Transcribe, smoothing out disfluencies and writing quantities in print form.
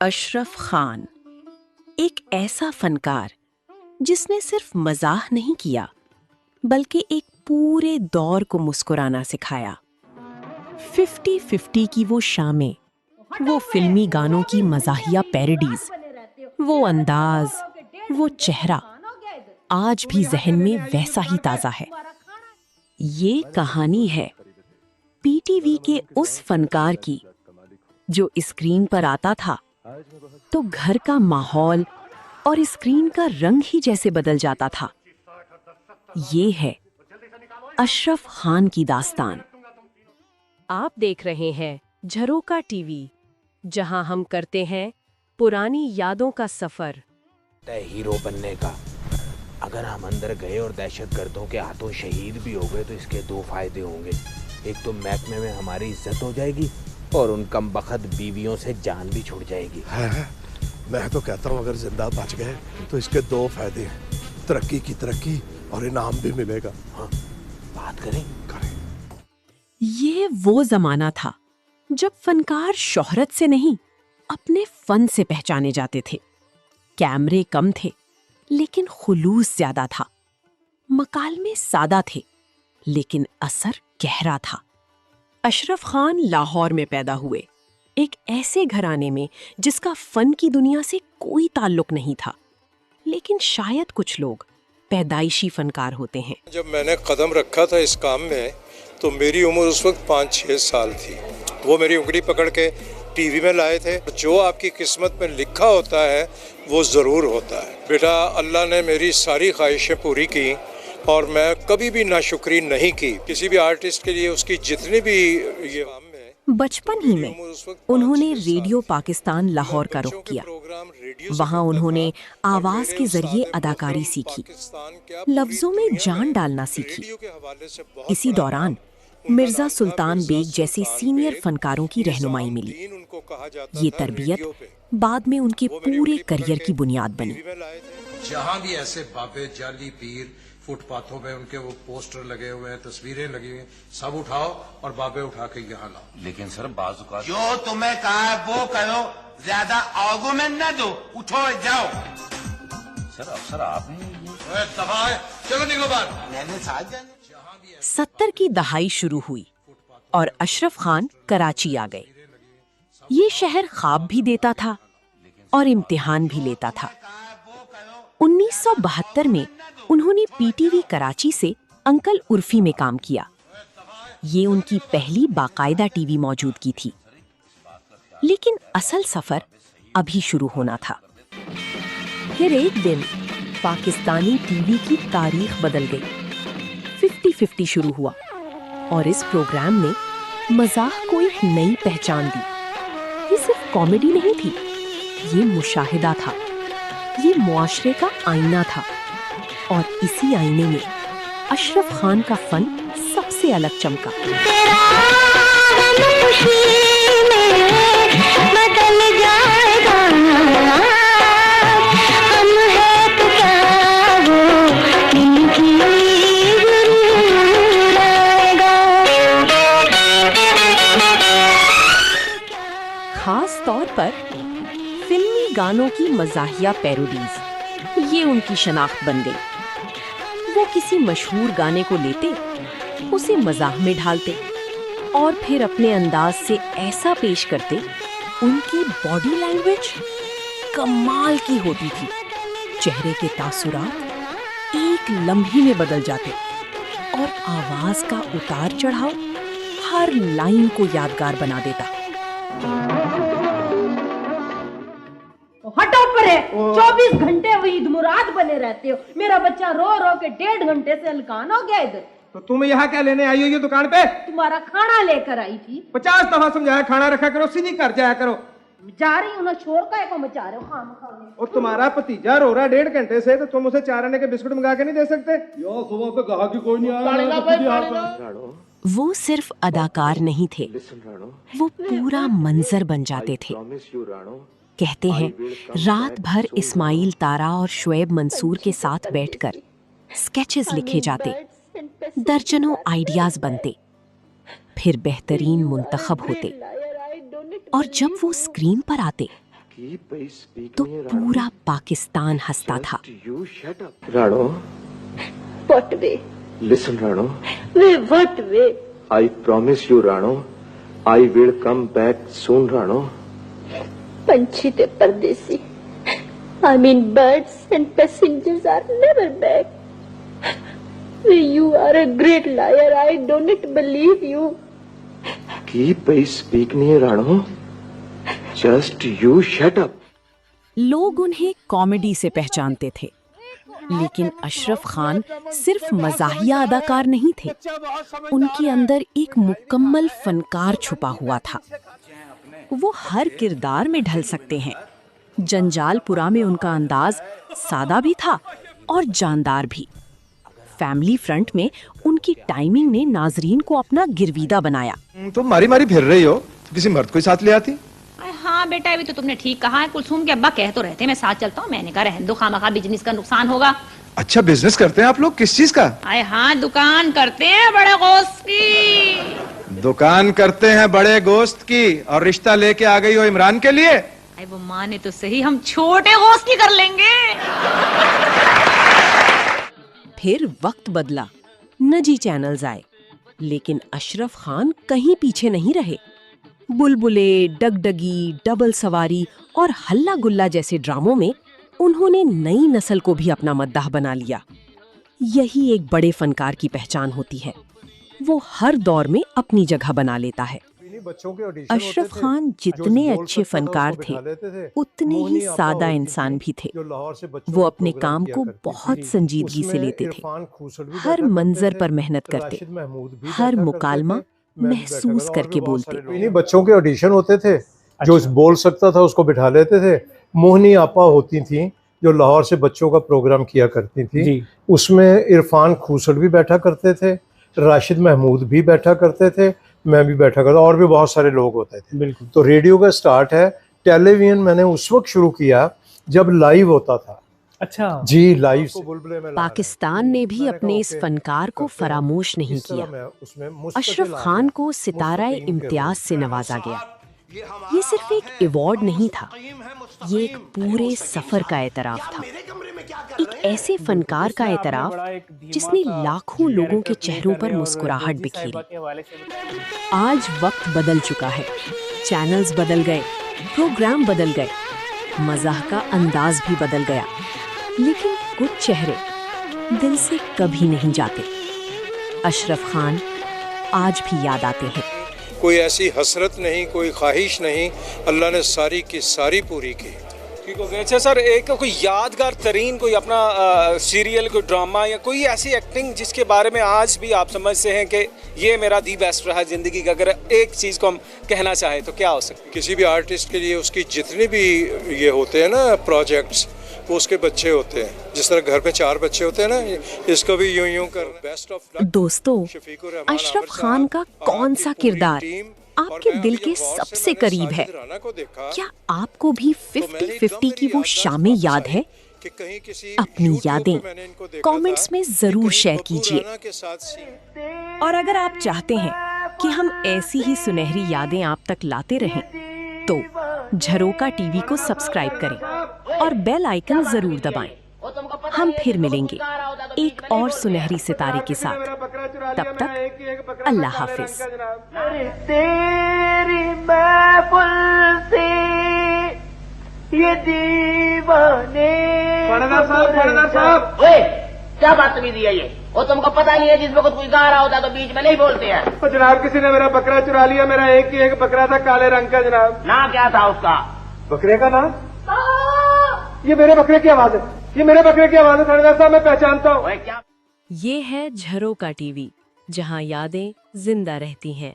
अशरफ खान एक ऐसा फनकार जिसने सिर्फ मजाह नहीं किया बल्कि एक पूरे दौर को मुस्कुराना सिखाया। 50-50 की वो शामें, वो फिल्मी गानों की मजाहिया पैरोडीज, वो अंदाज, वो चेहरा आज भी जहन में वैसा ही ताजा है। ये कहानी है पीटीवी के उस फनकार की जो स्क्रीन पर आता था तो घर का माहौल और स्क्रीन का रंग ही जैसे बदल जाता था। ये है अशरफ खान की दास्तान। आप देख रहे हैं झरोका टीवी, जहां हम करते हैं पुरानी यादों का सफर। तय हीरो बनने का। अगर हम अंदर गए और दहशतगर्दों के हाथों शहीद भी हो गए तो इसके दो फायदे होंगे। एक तो महकमे में हमारी इज्जत हो जाएगी और उन कमबख्त बीवियों से जान भी छूट जाएगी। है। मैं तो कहता हूँ अगर जिंदा बच गए तो इसके दो फायदे हैं, तरक्की की तरक्की और इनाम भी मिलेगा। हाँ, बात करें। ये वो जमाना था जब फनकार शोहरत से नहीं अपने फन से पहचाने जाते थे। कैमरे कम थे लेकिन खुलूस ज्यादा था। मकालमे सादा थे लेकिन असर गहरा था। अशरफ खान लाहौर में पैदा हुए, एक ऐसे घराने में जिसका फन की दुनिया से कोई ताल्लुक नहीं था। लेकिन शायद कुछ लोग पैदाइशी फनकार होते हैं। जब मैंने कदम रखा था इस काम में तो मेरी उम्र उस वक्त 5-6 साल थी। वो मेरी उंगली पकड़ के टीवी में लाए थे। जो आपकी किस्मत में लिखा होता है वो ज़रूर होता है। बेटा, अल्लाह ने मेरी सारी ख्वाहिशें पूरी की और मैं कभी भी नाशुक्री नहीं की किसी भी आर्टिस्ट के लिए। उसकी जितनी भी ये बचपन ही में उन्होंने रेडियो पाकिस्तान लाहौर का रुख किया। वहां उन्होंने आवाज के जरिए अदाकारी सीखी, लफ्जों में जान डालना सीखी। इसी दौरान मिर्जा सुल्तान बेग जैसे सीनियर फनकारों की रहनुमाई मिली। ये तरबियत बाद में उनके पूरे करियर की बुनियाद बनी। जहाँ भी ऐसे बाबे जाली पीर फुटपाथों पे उनके वो पोस्टर लगे हुए हैं, तस्वीरें लगी हुई हैं, सब उठाओ और बाबे उठा के यहाँ लाओ। लेकिन सर बाजू का जो तुम्हें कहा है वो करो, ज्यादा आर्गुमेंट न दो, उठो जाओ। सर अफसर आपने चलो निकलो बाहर। मैंने साथ 70 की दहाई शुरू हुई और अशरफ खान कराची आ गए। ये शहर ख्वाब भी देता था और इम्तिहान भी लेता था। 1972 में उन्होंने पीटीवी कराची से अंकल उर्फी में काम किया। ये उनकी पहली बाकायदा टीवी मौजूदगी थी। लेकिन असल सफर अभी शुरू होना था। फिर एक दिन पाकिस्तानी टीवी की तारीख बदल गई। 50-50 शुरू हुआ और इस प्रोग्राम ने मजाक को एक नई पहचान दी। ये सिर्फ कॉमेडी नहीं थी, ये मुशाहिदा था, ये मुआशरे का आईना था। और इसी आईने में अशरफ खान का फन सबसे अलग चमका। खास तौर पर फिल्मी गानों की मजाहिया पैरोडीज, ये उनकी शनाख्त बन गई। वो किसी मशहूर गाने को लेते, उसे मजाक में ढालते और फिर अपने अंदाज से ऐसा पेश करते, उनकी बॉडी लैंग्वेज कमाल की होती थी। चेहरे के तासुरात एक लम्हे में बदल जाते और आवाज का उतार चढ़ाव हर लाइन को यादगार बना देता। हटो परे, 24 घंटे वही मुराद बने रहते हो। मेरा बच्चा रो रो के 1.5 घंटे से हलकान हो गया इधर। तो तुम यहाँ क्या लेने आई हो ये दुकान पे? तुम्हारा खाना लेकर आई थी। 50 दफा समझाया खाना रखा करो, सीधी कर जाया करो। जा रही हूँ ना, शोर का को मचा रहे हो खाना खाने। और तुम्हारा भतीजा रो रहा 1.5 घंटे से, तो तुम उसे 4 आने के बिस्कुट मंगा के नहीं दे सकते? यो सुबह पे कहा कि कोई नहीं आया। वो सिर्फ अदाकार नहीं थे, वो पूरा मंजर बन जाते थे। कहते हैं रात भर इस्माइल तारा और शुएब मंसूर के साथ बैठकर स्केचेस लिखे जाते, दर्जनों आइडियाज बनते, फिर बेहतरीन मुंतखब होते। और जब वो स्क्रीन पर आते तो पूरा पाकिस्तान हंसता था। Rano, What way? listen Rano, Way, what way? I promise you Rano, I will come back soon Rano. पंछी ते परदेसी, I mean birds and passengers are never back. You are a great liar. I don't believe you. Keep speaking Rano, just you shut up. लोग उन्हें comedy से पहचानते थे, लेकिन अशरफ खान सिर्फ मजाहिया अदाकार नहीं थे। उनके अंदर एक मुकम्मल फनकार छुपा हुआ था। वो हर किरदार में ढल सकते हैं। जंजालपुरा में उनका अंदाज सादा भी था और जानदार भी। फैमिली फ्रंट में उनकी टाइमिंग ने नाजरीन को अपना गिरवीदा बनाया। तुम मारी मारी फिर रही हो, किसी मर्द को साथ ले आती। हाँ बेटा, अभी तो तुमने ठीक कहा है। कुलसूम के अब्बा कह तो रहते मैं साथ चलता हूँ। मैंने कहा रहने दो, खामखा बिजनेस का नुकसान होगा। अच्छा बिजनेस करते हैं आप लोग, किस चीज का? आए हाँ, दुकान करते हैं बड़े गोश्त की। दुकान करते हैं बड़े गोश्त की, और रिश्ता लेके आ गई हो इमरान के लिए। अरे वो माने तो सही, हम छोटे गोश्त की कर लेंगे। फिर वक्त बदला, नजी चैनल्स आए, लेकिन अशरफ खान कहीं पीछे नहीं रहे। बुलबुले, डगडगी, डबल सवारी और हल्ला गुल्ला जैसे ड्रामों में उन्होंने नई नस्ल को भी अपना मद्दाह बना लिया। यही एक बड़े फनकार की पहचान होती है, वो हर दौर में अपनी जगह बना लेता है। अशरफ खान जितने अच्छे फनकार थे, उतने ही सादा इंसान भी थे। वो अपने काम को बहुत संजीदगी से लेते थे, हर मंजर पर मेहनत करते, हर मुकालमा महसूस करके बोलते। बच्चों के ऑडिशन होते थे, जो बोल सकता था उसको बिठा लेते थे। मोहनी आपा होती थी जो लाहौर से बच्चों का प्रोग्राम किया करती थी, उसमें इरफान खूसड़ भी बैठा करते थे, राशिद महमूद भी बैठा करते थे, मैं भी बैठा करता, और भी बहुत सारे लोग होते थे। बिल्कुल। तो रेडियो का स्टार्ट है। टेलीविजन मैंने उस वक्त शुरू किया जब लाइव होता था। अच्छा जी, लाइव। पाकिस्तान ने भी अपने इस फनकार को फरामोश नहीं किया। अशरफ खान को सितारा इम्तियाज से नवाजा गया। ये सिर्फ एक अवार्ड नहीं था, ये एक पूरे सफर का एतराफ था, एक ऐसे फनकार का एतराफ जिसने लाखों लोगों के चेहरों पर मुस्कुराहट बिखेरी। आज वक्त बदल चुका है, चैनल्स बदल गए, प्रोग्राम बदल गए, मज़ाह का अंदाज भी बदल गया, लेकिन कुछ चेहरे दिल से कभी नहीं जाते। अशरफ खान आज भी याद आते हैं। कोई ऐसी हसरत नहीं, कोई ख्वाहिश नहीं, अल्लाह ने सारी की सारी पूरी की। ठीक हो गया। अच्छा सर, एक कोई यादगार तरीन कोई अपना सीरियल, कोई ड्रामा या कोई ऐसी एक्टिंग जिसके बारे में आज भी आप समझते हैं कि ये मेरा दी बेस्ट रहा ज़िंदगी का, अगर एक चीज़ को हम कहना चाहें तो क्या हो सकती है? किसी भी आर्टिस्ट के लिए उसकी जितने भी ये होते हैं ना प्रोजेक्ट्स, वो उसके बच्चे होते हैं। जिस तरह घर पे 4 बच्चे होते हैं ना, इसको भी यूं यूं कर। बेस्ट ऑफ दोस्तों, अशरफ खान का कौन सा किरदार आपके दिल के सबसे करीब है? क्या आपको भी 50-50 की वो शामें याद है? अपनी यादें कमेंट्स में जरूर शेयर कीजिए। और अगर आप चाहते हैं कि हम ऐसी ही सुनहरी यादें आप तक लाते रहें, तो झरोका टीवी को सब्सक्राइब करें और बेल आइकन जरूर दबाएं। हम फिर मिलेंगे एक और सुनहरी सितारे के साथ। तब तक अल्लाह हाफिज। तेरी महफिल से ये दीवाने। ओए, क्या बदतमीजी है ये? वो तुमको पता नहीं है जिस वक्त कोई गा रहा होता तो बीच में नहीं बोलते हैं। तो जनाब, किसी ने मेरा बकरा चुरा लिया। मेरा एक ही एक बकरा था, काले रंग का जनाब। नाम क्या था उसका? बकरे का नाम? ये मेरे बकरे की आवाज है, ये मेरे बकरे की आवाज है थानेदार साहब, मैं पहचानता हूँ। ये है झरोका टीवी, जहाँ यादें जिंदा रहती हैं।